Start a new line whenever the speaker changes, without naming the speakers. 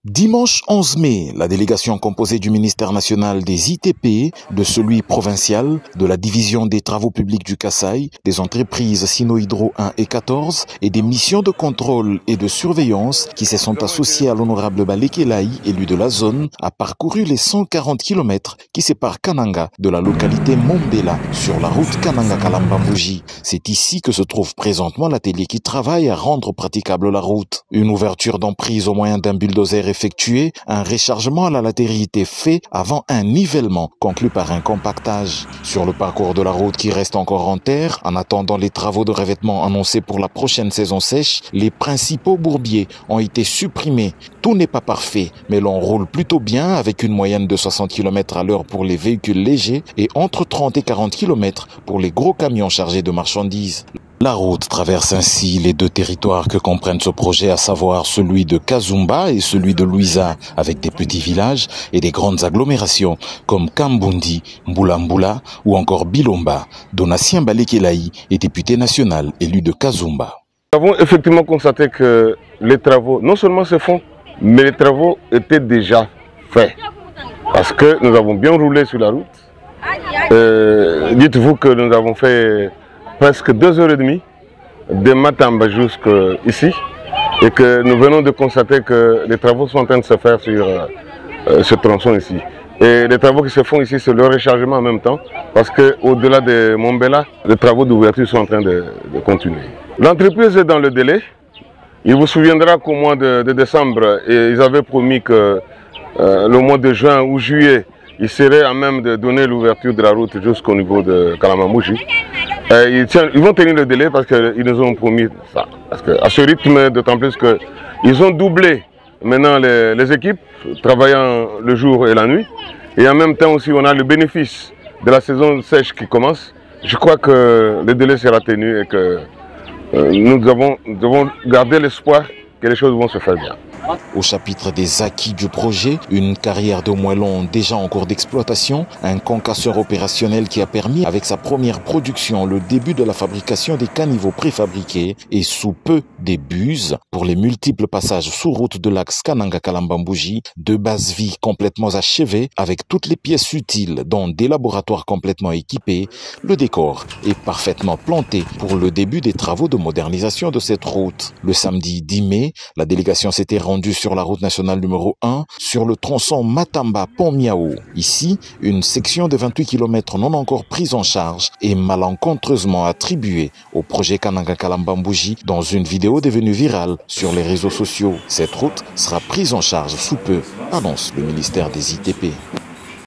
Dimanche 11 mai, la délégation composée du ministère national des ITP, de celui provincial, de la division des travaux publics du Kasaï, des entreprises Sino-Hydro 1 et 14 et des missions de contrôle et de surveillance qui se sont associées à l'honorable Balekelaï, élu de la zone, a parcouru les 140 km qui séparent Kananga de la localité Mombela sur la route Kananga-Kalambambouji. C'est ici que se trouve présentement l'atelier qui travaille à rendre praticable la route. Une ouverture d'emprise au moyen d'un bulldozer effectué, un rechargement à la latérité fait avant un nivellement conclu par un compactage. Sur le parcours de la route qui reste encore en terre, en attendant les travaux de revêtement annoncés pour la prochaine saison sèche, les principaux bourbiers ont été supprimés. Tout n'est pas parfait, mais l'on roule plutôt bien avec une moyenne de 60 km à l'heure pour les véhicules légers et entre 30 et 40 km pour les gros camions chargés de marchandises. La route traverse ainsi les deux territoires que comprennent ce projet, à savoir celui de Kazumba et celui de Luiza, avec des petits villages et des grandes agglomérations comme Kambundi, Mbulambula ou encore Bilomba. Donatien Balekelaï est député national élu de Kazumba.
Nous avons effectivement constaté que les travaux, non seulement se font, mais les travaux étaient déjà faits. Parce que nous avons bien roulé sur la route. Dites-vous que nous avons fait presque 2h30 de Matamba jusqu'ici et que nous venons de constater que les travaux sont en train de se faire sur ce tronçon ici. Et les travaux qui se font ici, c'est le rechargement en même temps parce qu'au-delà de Mombela, les travaux d'ouverture sont en train de continuer. L'entreprise est dans le délai. Il vous souviendra qu'au mois de décembre, ils avaient promis que le mois de juin ou juillet, ils seraient à même de donner l'ouverture de la route jusqu'au niveau de Kalambambouji. Ils vont tenir le délai parce qu'ils nous ont promis ça. Parce qu'à ce rythme, d'autant plus qu'ils ont doublé maintenant les équipes, travaillant le jour et la nuit. Et en même temps aussi, on a le bénéfice de la saison sèche qui commence. Je crois que le délai sera tenu et que nous devons garder l'espoir que les choses vont se faire bien.
Au chapitre des acquis du projet, une carrière de moellons déjà en cours d'exploitation, un concasseur opérationnel qui a permis avec sa première production le début de la fabrication des caniveaux préfabriqués et sous peu des buses pour les multiples passages sous route de l'axe Kananga-Kalambambouji, deux bases-vie complètement achevées avec toutes les pièces utiles dont des laboratoires complètement équipés, le décor est parfaitement planté pour le début des travaux de modernisation de cette route. Le samedi 10 mai, la délégation s'était rendue sur la route nationale numéro 1, sur le tronçon Matamba-Pont-Miao. Ici, une section de 28 km non encore prise en charge et malencontreusement attribuée au projet Kananga-Kalambambouji dans une vidéo devenue virale sur les réseaux sociaux. Cette route sera prise en charge sous peu, annonce le ministère des ITP.